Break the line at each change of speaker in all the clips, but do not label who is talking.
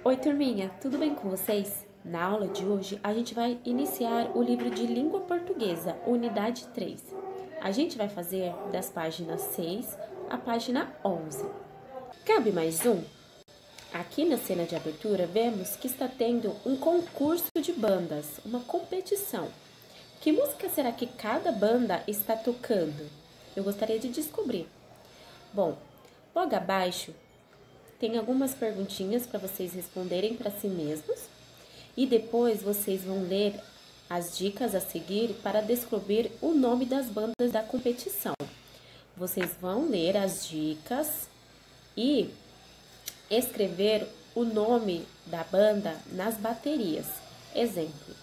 Oi, turminha, tudo bem com vocês? Na aula de hoje, a gente vai iniciar o livro de Língua Portuguesa, unidade 3. A gente vai fazer das páginas 6 à página 11. Cabe mais um? Aqui na cena de abertura, vemos que está tendo um concurso de bandas, uma competição. Que música será que cada banda está tocando? Eu gostaria de descobrir. Bom, logo abaixo tem algumas perguntinhas para vocês responderem para si mesmos e depois vocês vão ler as dicas a seguir para descobrir o nome das bandas da competição. Vocês vão ler as dicas e escrever o nome da banda nas baterias. Exemplo: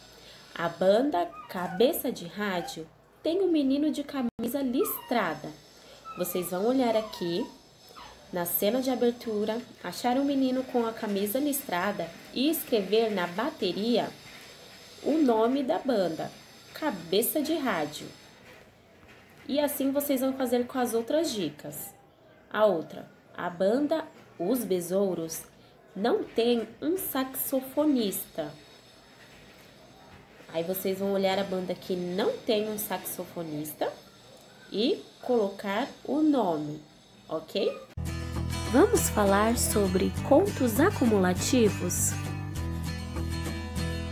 a banda Cabeça de Rádio tem um menino de camisa listrada. Vocês vão olhar aqui na cena de abertura, achar um menino com a camisa listrada e escrever na bateria o nome da banda, Cabeça de Rádio. E assim vocês vão fazer com as outras dicas. A outra, a banda Os Besouros não tem um saxofonista. Aí vocês vão olhar a banda que não tem um saxofonista e colocar o nome, ok? Vamos falar sobre contos acumulativos?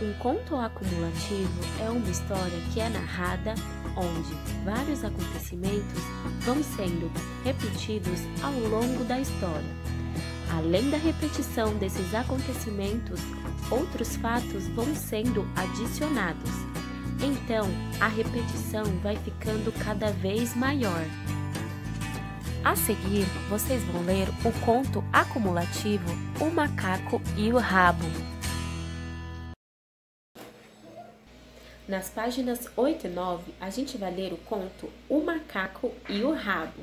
Um conto acumulativo é uma história que é narrada onde vários acontecimentos vão sendo repetidos ao longo da história. Além da repetição desses acontecimentos, outros fatos vão sendo adicionados. Então, a repetição vai ficando cada vez maior. A seguir, vocês vão ler o conto acumulativo O Macaco e o Rabo. Nas páginas 8 e 9, a gente vai ler o conto O Macaco e o Rabo.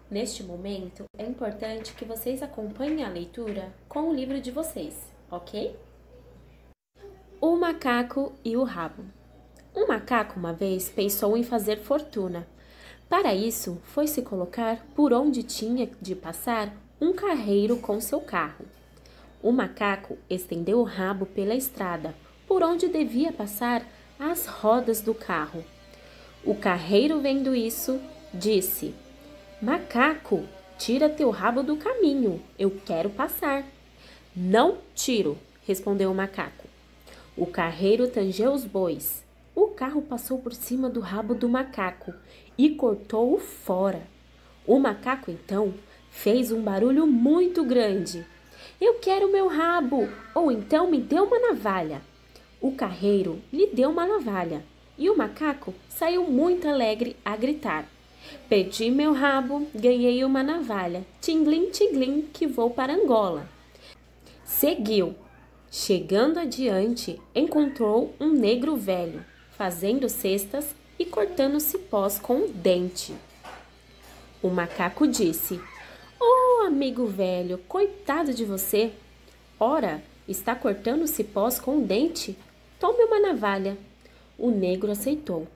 Neste momento, é importante que vocês acompanhem a leitura com o livro de vocês, ok? O Macaco e o Rabo. Um macaco uma vez pensou em fazer fortuna. Para isso, foi se colocar por onde tinha de passar um carreiro com seu carro. O macaco estendeu o rabo pela estrada, por onde devia passar as rodas do carro. O carreiro, vendo isso, disse: "Macaco, tira teu rabo do caminho, eu quero passar." "Não tiro", respondeu o macaco. O carreiro tangeu os bois. O carro passou por cima do rabo do macaco e cortou-o fora. O macaco, então, fez um barulho muito grande. "Eu quero meu rabo, ou então me dê uma navalha." O carreiro lhe deu uma navalha e o macaco saiu muito alegre a gritar: "Perdi meu rabo, ganhei uma navalha, tinglim, tinglim, que vou para Angola." Seguiu. Chegando adiante, encontrou um negro velho, fazendo cestas e cortando cipós com o dente. O macaco disse: "Oh, amigo velho, coitado de você! Ora, está cortando cipós com o dente? Tome uma navalha." O negro aceitou.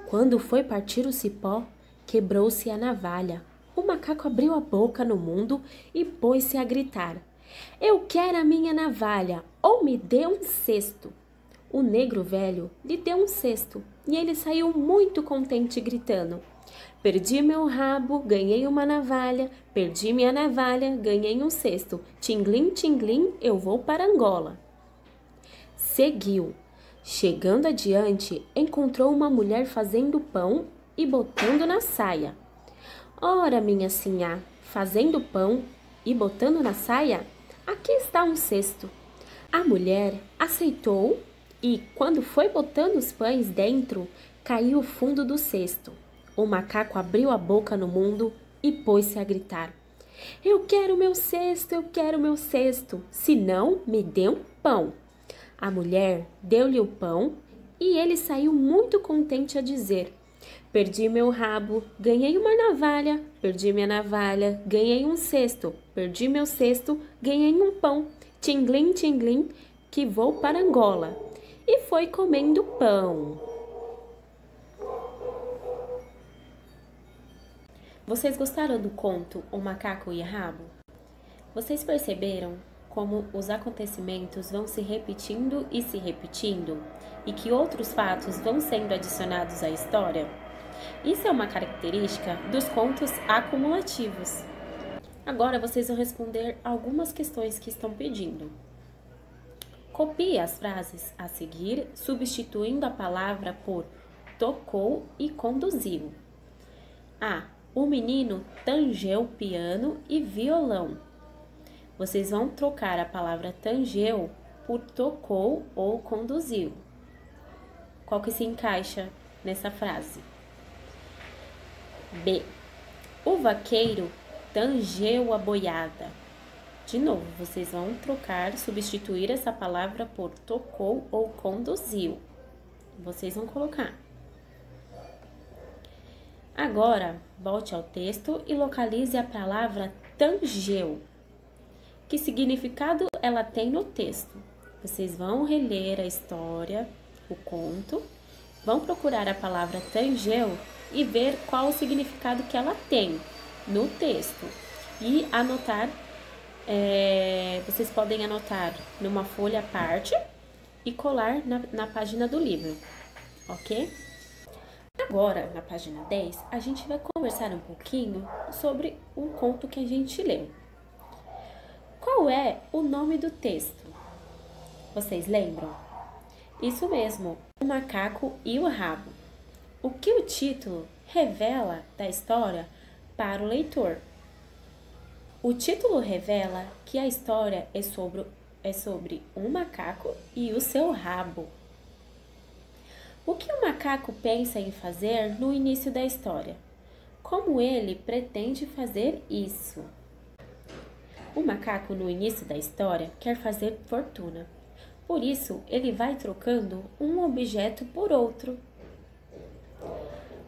Quando foi partir o cipó, quebrou-se a navalha. O macaco abriu a boca no mundo e pôs-se a gritar: "Eu quero a minha navalha, ou me dê um cesto." O negro velho lhe deu um cesto e ele saiu muito contente gritando: "Perdi meu rabo, ganhei uma navalha, perdi minha navalha, ganhei um cesto, tinglim, tinglim, eu vou para Angola." Seguiu. Chegando adiante, encontrou uma mulher fazendo pão e botando na saia. "Ora, minha sinhá, fazendo pão e botando na saia? Aqui está um cesto." A mulher aceitou e, quando foi botando os pães dentro, caiu o fundo do cesto. O macaco abriu a boca no mundo e pôs-se a gritar: "Eu quero meu cesto, eu quero meu cesto, se não, me dê um pão." A mulher deu-lhe o pão e ele saiu muito contente a dizer: "Perdi meu rabo, ganhei uma navalha, perdi minha navalha, ganhei um cesto, perdi meu cesto, ganhei um pão, tinglim, tinglim, que vou para Angola." E foi comendo pão. Vocês gostaram do conto O Macaco e o Rabo? Vocês perceberam como os acontecimentos vão se repetindo e se repetindo e que outros fatos vão sendo adicionados à história? Isso é uma característica dos contos acumulativos. Agora vocês vão responder algumas questões que estão pedindo. Copie as frases a seguir, substituindo a palavra por tocou e conduziu. A. O menino tangeu piano e violão. Vocês vão trocar a palavra tangeu por tocou ou conduziu. Qual que se encaixa nessa frase? B. O vaqueiro tangeu a boiada. De novo, vocês vão trocar, substituir essa palavra por tocou ou conduziu. Vocês vão colocar. Agora, volte ao texto e localize a palavra tangeu. Que significado ela tem no texto? Vocês vão reler a história, o conto, vão procurar a palavra tangeu e ver qual o significado que ela tem no texto. E anotar, vocês podem anotar numa folha à parte e colar na página do livro, ok? Agora, na página 10, a gente vai conversar um pouquinho sobre o conto que a gente leu. Qual é o nome do texto? Vocês lembram? Isso mesmo, O Macaco e o Rabo. O que o título revela da história para o leitor? O título revela que a história é sobre um macaco e o seu rabo. O que o macaco pensa em fazer no início da história? Como ele pretende fazer isso? O macaco, no início da história, quer fazer fortuna. Por isso, ele vai trocando um objeto por outro.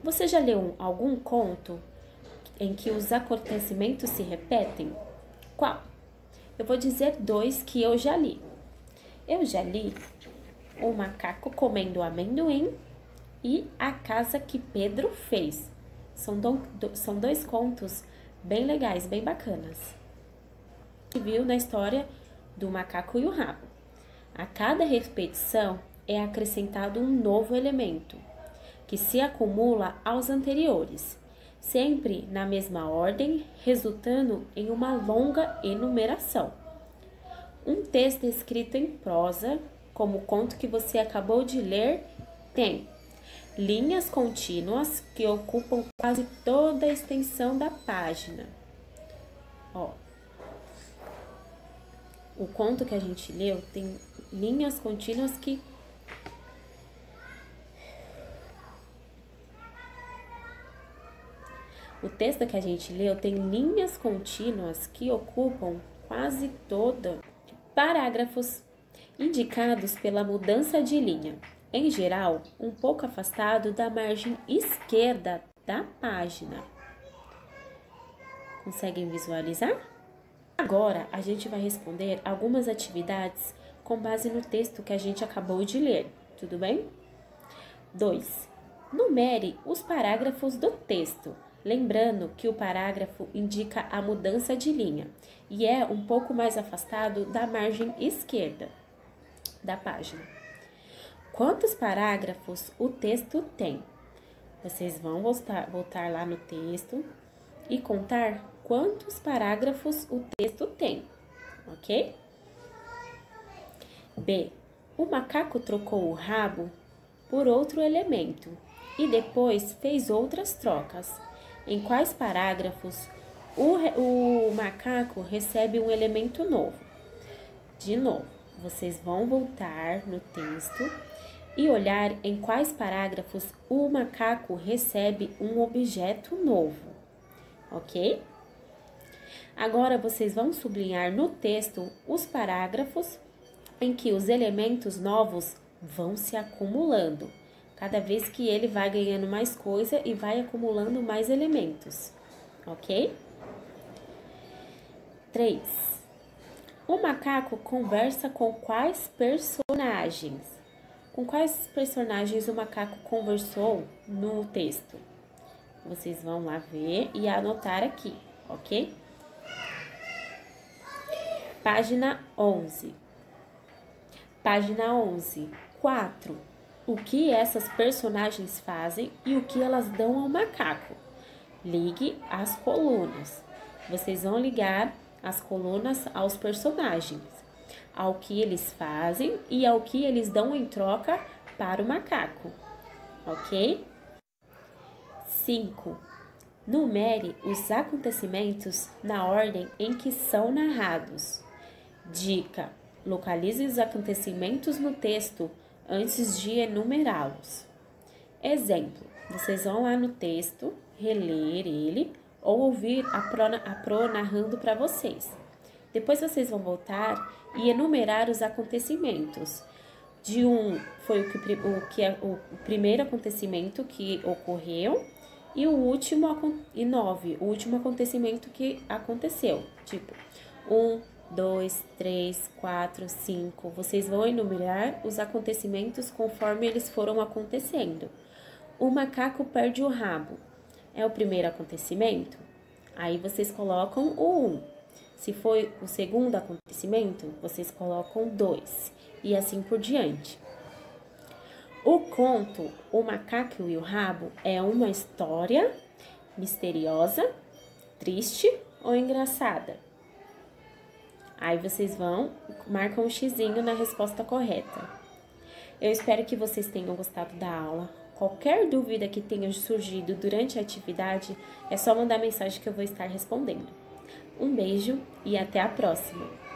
Você já leu algum conto em que os acontecimentos se repetem? Qual? Eu vou dizer 2 que eu já li. Eu já li O Macaco Comendo Amendoim e A Casa que Pedro Fez. São 2 contos bem legais, bem bacanas. Viu na história do macaco e o rabo. A cada repetição é acrescentado um novo elemento, que se acumula aos anteriores, sempre na mesma ordem, resultando em uma longa enumeração. Um texto escrito em prosa, como o conto que você acabou de ler, tem linhas contínuas que ocupam quase toda a extensão da página. O conto que a gente leu tem linhas contínuas que O texto que a gente leu tem linhas contínuas que ocupam quase toda. Parágrafos indicados pela mudança de linha, em geral, um pouco afastado da margem esquerda da página. Conseguem visualizar? Agora, a gente vai responder algumas atividades com base no texto que a gente acabou de ler, tudo bem? 2. Numere os parágrafos do texto, lembrando que o parágrafo indica a mudança de linha e é um pouco mais afastado da margem esquerda da página. Quantos parágrafos o texto tem? Vocês vão voltar lá no texto e contar quantos parágrafos o texto tem, ok? B. O macaco trocou o rabo por outro elemento e depois fez outras trocas. Em quais parágrafos o macaco recebe um elemento novo? De novo, vocês vão voltar no texto e olhar em quais parágrafos o macaco recebe um objeto novo, ok? Agora, vocês vão sublinhar no texto os parágrafos em que os elementos novos vão se acumulando, cada vez que ele vai ganhando mais coisa e vai acumulando mais elementos, ok? 3. O macaco conversa com quais personagens? Com quais personagens o macaco conversou no texto? Vocês vão lá ver e anotar aqui, ok? Página 11. Página 11. 4. O que essas personagens fazem e o que elas dão ao macaco. Ligue as colunas. Vocês vão ligar as colunas aos personagens, ao que eles fazem e ao que eles dão em troca para o macaco, ok? 5. Numere os acontecimentos na ordem em que são narrados. Dica: localize os acontecimentos no texto antes de enumerá-los. Exemplo: vocês vão lá no texto, reler ele ou ouvir a Pro narrando para vocês. Depois vocês vão voltar e enumerar os acontecimentos. De 1 foi o primeiro acontecimento que ocorreu e o último, e 9, o último acontecimento que aconteceu. Tipo, 1, 2, 3, 4, 5. Vocês vão enumerar os acontecimentos conforme eles foram acontecendo. O macaco perde o rabo. É o primeiro acontecimento? Aí vocês colocam o 1. Se foi o segundo acontecimento, vocês colocam 2. E assim por diante. O conto O Macaco e o Rabo é uma história misteriosa, triste ou engraçada? Aí vocês marcam um xizinho na resposta correta. Eu espero que vocês tenham gostado da aula. Qualquer dúvida que tenha surgido durante a atividade, é só mandar mensagem que eu vou estar respondendo. Um beijo e até a próxima!